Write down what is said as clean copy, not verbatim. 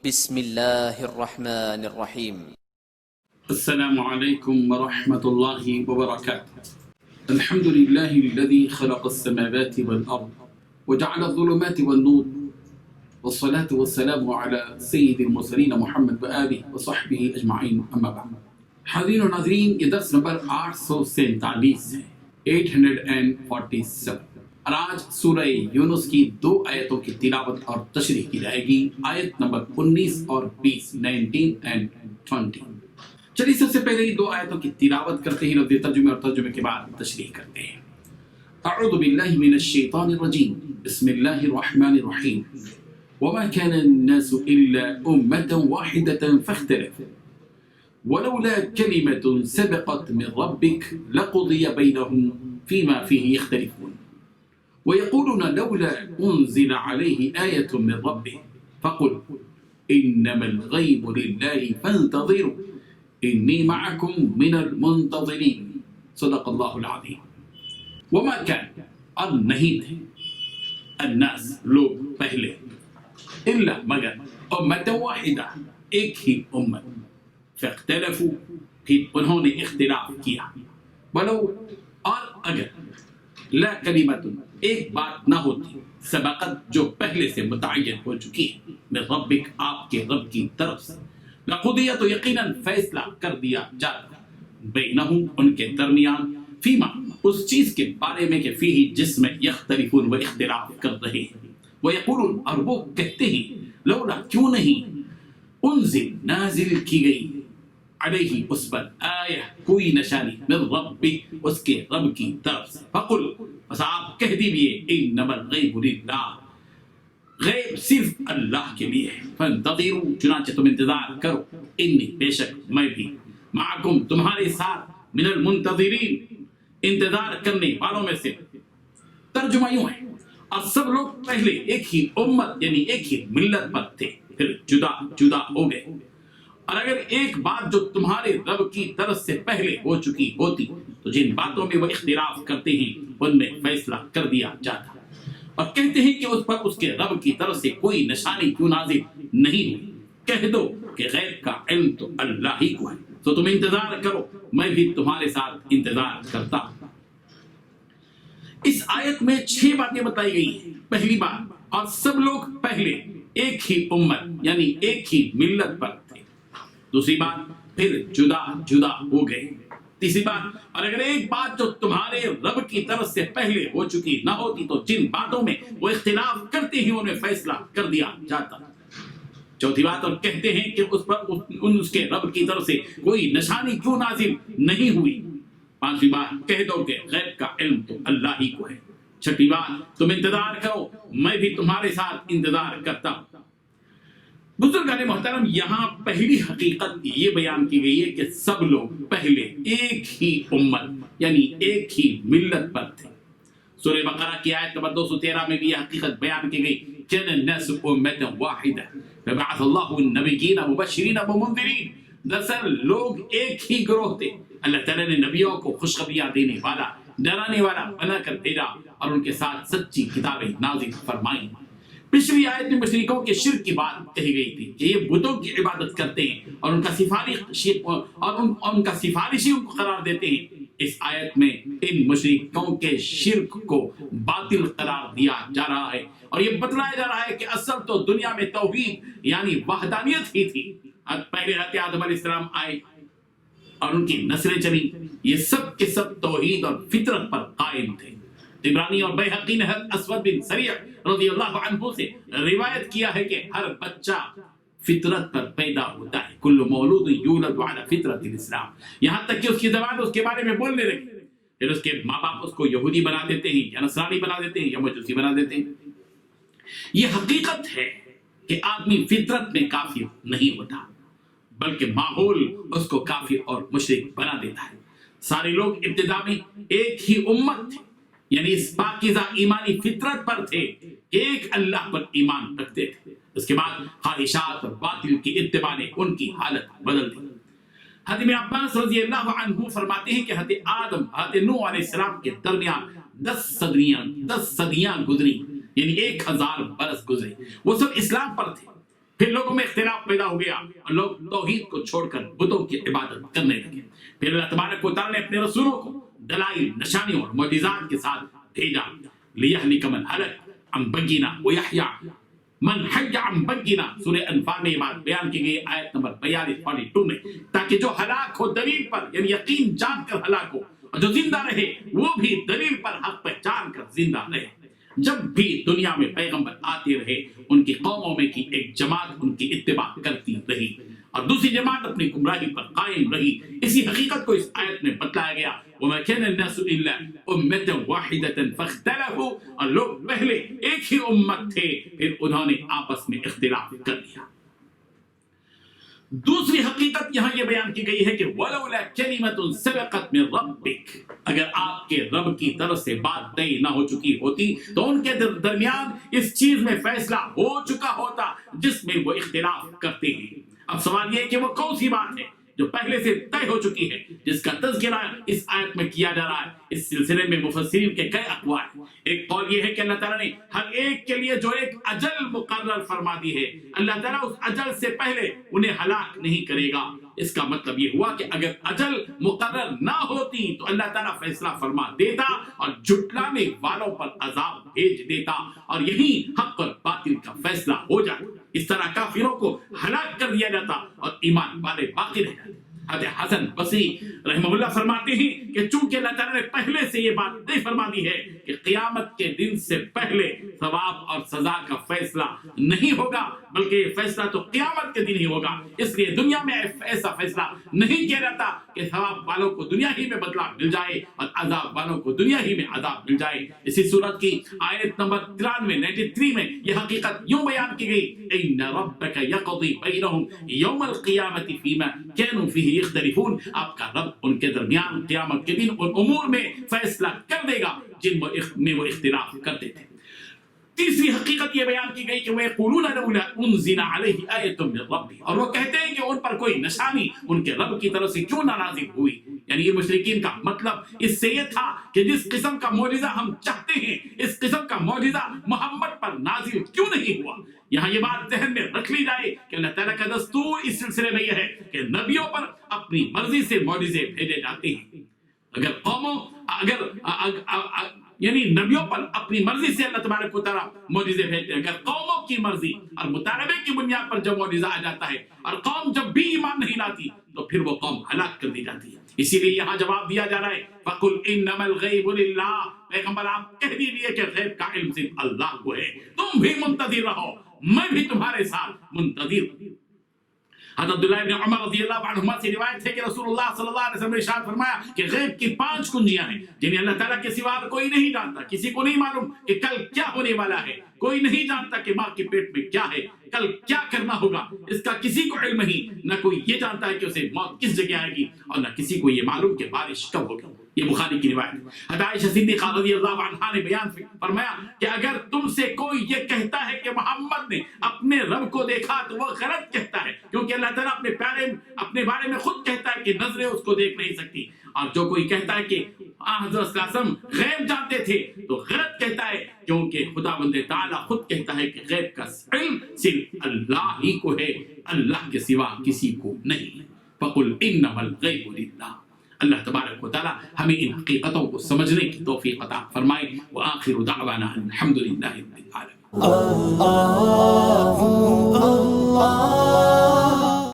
بسم الله الرحمن الرحيم. السلام عليكم ورحمة الله وبركاته. الحمد لله الذي خلق السماوات والأرض وجعل الظلمات والنور والصلاة والسلام على سيد المرسلين محمد وآله وصحبه أجمعين أما بعد. حاضرین و ناظرین، یہ درس نمبر 847 ہے، 847، اور آج سورہ یونس کی 2 آیتوں کی تلاوت اور تشریح کی جائے گی، آیت نمبر 19 اور 20، 19 and 20۔ چلیے سب سے پہلے یہ 2 آیتوں کی تلاوت کرتے ہیں، لفظی ترجمے اور ترجمے کے بعد تشریح کرتے ہیں۔ اعوذ باللہ من الشیطان الرجیم، بسم اللہ الرحمن الرحیم۔ وما كان الناس إلا أمة واحدة فاختلفوا ولولا كلمة سبقت من ربك لقضي بينهم فيما فيه يختلفون ويقولون لولا أنزل عليه آية من ربه فقل إنما الغيب لله فانتظروا إني معكم من المنتظرين صدق الله العظيم۔ وما كان، اور نہیں تھے، الناس لوگ پہلے، الا مگر، امت واحدہ ایک ہی امت، فاختلفوا پھر انہوں نے اختلاف کیا، ولو اور اگر، لا کلمت ایک بات نہ ہوتی، سبقت جو پہلے سے متعین ہو چکی ہے، من ربک آپ کے رب کی طرف سے، لقضی تو یقیناً فیصلہ کر دیا جاتا، بینہم ان کے درمیان، فیما اس چیز کے بارے میں کہ فیہ جس میں یختلفون وہ اختلاف کر رہے ہیں، ویقولون اور وہ کہتے ہیں، لولا کیوں نہیں، انزل نازل کی گئی، علیہ اس پر آیہ کوئی نشانی، من ربی اس کے رب کی طرف سے، فقل بس آپ کہہ دیجئے، انما الغیب للہ غیب صرف اللہ کے لیے ہے، فانتظروا چنانچہ تم انتظار کرو، انی بے شک میں بھی، معکم تمہارے ساتھ، من المنتظرین انتظار کرنے والوں میں سے۔ ترجمہ یوں ہے، اور سب لوگ پہلے ایک ہی امت یعنی ایک ہی ملت پر تھے، پھر جدا جدا ہو گئے، اور اگر ایک بات جو تمہارے رب کی طرف سے پہلے ہو چکی ہوتی تو جن باتوں میں وہ اختلاف کرتے ہیں ان میں فیصلہ کر دیا جاتا، اور کہتے ہیں کہ اس پر اس کے رب کی طرف سے کوئی نشانی کیوں نازل نہیں ہوئی، کہہ دو کہ غیب کا علم تو اللہ ہی کو ہے، تو تم انتظار کرو، میں بھی تمہارے ساتھ انتظار کرتا ہوں۔ اس آیت میں 6 باتیں بتائی گئی ہیں۔ پہلی بات، اور سب لوگ پہلے ایک ہی امت یعنی ایک ہی ملت پر تھے۔ دوسری بات، پھر جدا جدا ہو گئے۔ تیسری بات، اور اگر ایک بات جو تمہارے رب کی طرف سے پہلے ہو چکی نہ ہوتی تو جن باتوں میں وہ اختلاف کرتے ہیں ان میں فیصلہ کر دیا جاتا۔ چوتھی بات، اور کہتے ہیں کہ اس پر اس کے رب کی طرف سے کوئی نشانی کیوں نازل نہیں ہوئی۔ پانچویں بات، کہہ دو کہ غیب کا علم تو اللہ ہی کو ہے۔ چھٹی بات، تم انتظار کرو، میں بھی تمہارے ساتھ انتظار کرتا ہوں۔ بزرگان محترم، یہاں پہلی حقیقت یہ بیان کی گئی ہے کہ سب لوگ پہلے ایک ہی امت یعنی ایک ہی ملت پر تھے۔ سورہ بقرہ کی آیت نمبر 213 میں بھی یہ حقیقت بیان کی گئی، كان الناس أمة واحدة فبعث الله النبيين مبشرين ومنذرين۔ دراصل لوگ ایک ہی گروہ تھے، اللہ تعالیٰ نے نبیوں کو خوشخبریاں دینے والا، ڈرانے والا بنا کر بھیجا اور ان کے ساتھ سچی کتابیں نازل فرمائیں۔ پچھلی آیت میں مشرکوں کے شرک کی بات کہی گئی تھی کہ یہ بتوں کی عبادت کرتے ہیں اور ان کا سفارشی ان کو قرار دیتے ہیں۔ اس آیت میں ان مشرکوں کے شرک کو باطل قرار دیا جا رہا ہے اور یہ بتلایا جا رہا ہے کہ اصل تو دنیا میں توحید یعنی وحدانیت ہی تھی۔ پہلے حضرت آدم علیہ السلام آئے اور ان کی نسلیں چلی، یہ سب کے سب توحید اور فطرت پر قائم تھے۔ طبرانی اور بیہقی نے حضرت اسود بن سریع رضی اللہ عنہ سے روایت کیا ہے کہ ہر بچہ فطرت پر پیدا ہوتا ہے، کل مولود یولد علی فطرت الاسلام، یہاں تک کہ اس کی زبان اس کے بارے میں بولنے لگی، پھر اس کے ماں باپ اس کو یہودی بنا دیتے ہیں یا نصرانی بنا دیتے ہیں یا مجوسی بنا دیتے ہیں۔ یہ حقیقت ہے کہ آدمی فطرت میں کافر نہیں ہوتا بلکہ ماحول اس کو کافر اور مشرک بنا دیتا ہے۔ سارے لوگ ابتدا میں ایک ہی امت تھے، یعنی اس پاکیزہ ایمانی فطرت پر تھے، ایک اللہ پر ایمان رکھتے تھے۔ اس کے بعد خواہشات اور باطل کی اتباع نے ان کی حالت بدل دی۔ حضرت ابن عباس رضی اللہ عنہ فرماتے ہیں کہ حضرت آدم حضرت نوح علیہ السلام کے درمیان 10 صدیاں گزری، یعنی 1000 برس گزرے، وہ سب اسلام پر تھے۔ پھر لوگوں میں اختلاف پیدا ہو گیا اور لوگ توحید کو چھوڑ کر بتوں کی عبادت کرنے لگے. پھر اللہ تبارک و تعالیٰ نے اپنے رسولوں کو دلائل، نشانیوں اور معجزات کے ساتھ بھیجا. لِيَهْلِكَ مَنْ هَلَكَ عَنْ بَيِّنَةٍ وَيَحْيَىٰ مَنْ حَيَّ عَنْ بَيِّنَةٍ. سورہ انفال میں یہ بات بیان کی گئی آیت نمبر 42 میں، تاکہ جو ہلاک ہو دلیل پر یعنی یقین جان کر ہلاک ہو، اور جو زندہ رہے وہ بھی دلیل پر حق پہچان کر زندہ رہے. جب بھی دنیا میں پیغمبر آتے رہے ان کی قوموں میں کی ایک جماعت ان کی اتباع کرتی رہی اور دوسری جماعت اپنی گمراہی پر قائم رہی. اسی حقیقت کو اس آیت میں بتلایا گیا. وَمَا كَانَ النَّاسُ إِلَّا أُمَّةً وَاحِدَةً فَاخْتَلَفُوا. اور لوگ پہلے ایک ہی امت تھے، پھر انہوں نے آپس میں اختلاف کر لیا. دوسری حقیقت یہاں یہ بیان کی گئی ہے کہ وَلَوْلَا كَلِمَةٌ سَبَقَتْ مِنْ رَبِّكَ. اگر آپ کے رب کی طرف سے بات طے نہ ہو چکی ہوتی تو ان کے درمیان اس چیز میں فیصلہ ہو چکا ہوتا جس میں وہ اختلاف کرتے ہیں. اب سوال یہ ہے کہ وہ کون سی بات ہے جو پہلے سے طے ہو چکی ہے، جس کا تذکرہ اس آیت میں کیا جا رہا ہے. اس سلسلے میں مفسرین کے کئی اقوال. ایک قول یہ ہے کہ اللہ تعالیٰ نے ہر ایک کے لیے جو ایک اجل مقرر فرما دی ہے، اللہ تعالیٰ اس اجل سے پہلے انہیں ہلاک نہیں کرے گا. اس کا مطلب یہ ہوا کہ اگر اجل مقرر نہ ہوتی تو اللہ تعالیٰ فیصلہ فرما دیتا اور جھٹلانے والوں پر عذاب بھیج دیتا اور یہی حق اور باطل کا فیصلہ ہو جاتا. اس طرح کافروں کو ہلاک کر دیا جاتا اور ایمان والے باقی رہ جاتے. حضرت حسن بصری رحمہ اللہ فرماتے ہیں کہ چونکہ اللہ تعالیٰ نے پہلے سے یہ بات طے فرما دی ہے کہ قیامت کے دن سے پہلے ثواب اور سزا کا فیصلہ نہیں ہوگا، بلکہ یہ فیصلہ تو قیامت کے دن ہی ہوگا، اس لیے دنیا میں ایسا فیصلہ نہیں کیا جاتا کہ ثواب والوں کو دنیا ہی میں بدلہ مل جائے اور عذاب والوں کو دنیا ہی میں عذاب مل جائے. اسی صورت کی آیت نمبر 93 میں یہ حقیقت یوں بیان کی گئی: ان ربک یقضی بینہم یوم القیامت فیما کانوا فیہ یختلفون. آپ کا رب ان کے درمیان قیامت کے دن ان امور میں فیصلہ کر دے گا جن میں وہ اختلاف کرتے تھے. تیسری حقیقت یہ بیان کی گئی کہ وہ یقولون لولا انزل علیہ آیۃ من ربہ. اور وہ کہتے ہیں کہ ان پر کوئی نشانی ان کے رب کی طرف سے کیوں نہ نازل ہوئی. یعنی یہ مشرکین کا مطلب اس سے یہ تھا کہ جس قسم کا معجزہ ہم چاہتے ہیں اس قسم کا معجزہ محمد پر نازل کیوں نہیں ہوا. یہاں یہ بات ذہن میں رکھ لی جائے کہ اللہ تعالیٰ کا دستور اس سلسلے میں یہ ہے کہ نبیوں پر اپنی مرضی سے معجزے بھیجے جاتے ہیں. اگر قوموں یعنی نبیوں پر اپنی مرضی سے اللہ تبارک و تعالیٰ معجزے بھیجتے ہیں. اگر قوموں کی مرضی اور مطالبے کی بنیاد پر جب معجزہ آ جاتا ہے اور قوم جب بھی ایمان نہیں لاتی تو پھر وہ قوم ہلاک کر دی جاتی ہے. اسی لیے یہاں جواب دیا جا رہا ہے فَقُلْ إِنَّمَا الْغَيْبُ لِلَّهِ. پیغمبر آپ کہہ دیجئے کہ غیب کا علم صرف اللہ کو ہے، تم بھی منتظر رہو، میں بھی تمہارے ساتھ منتظر ہوں. حضرت عبداللہ ابن عمر رضی اللہ عنہما سے روایت ہے کہ رسول اللہ صلی اللہ علیہ وسلم نے ارشاد فرمایا کہ غیب کی 5 کنجیاں ہیں جنہیں اللہ تعالیٰ کے سوا کوئی نہیں جانتا. کسی کو نہیں معلوم کہ کل کیا ہونے والا ہے، کوئی نہیں جانتا کہ ماں کے پیٹ میں کیا ہے، کل کیا کرنا ہوگا، اس کا کسی کو علم نہیں. نہ کوئی یہ جانتا ہے کہ اسے موت کس جگہ آئے گی اور نہ کسی کو یہ معلوم کہ بارش کب ہوگی. یہ بخاری کی روایت ہے. حضرت عائشہ صدیقہ رضی اللہ عنہا نے بیان فرمایا کہ اگر تم سے کوئی یہ کہتا ہے کہ محمد نے اپنے رب کو دیکھا تو وہ غلط کہتا ہے، کیونکہ اللہ تعالیٰ اپنے بارے میں خود کہتا ہے کہ نظریں اس کو دیکھ نہیں سکتی. اور جو کوئی کہتا ہے کہ حضرت صلی اللہ علیہ وسلم غیب جانتے تھے تو غلط کہتا ہے، کیونکہ خداوند تعالیٰ خود کہتا ہے کہ غیب کا علم صرف اللہ ہی کو ہے، اللہ کے سوا کسی کو نہیں. فَقُلْ إِنَّمَا الْغَيْبُ لِلَّهِ. اللہ تبارک و تعالیٰ ہمیں ان حقیقتوں کو سمجھنے کی توفیق عطا فرمائے. وآخر دعوانا الحمد للہ رب العالمین.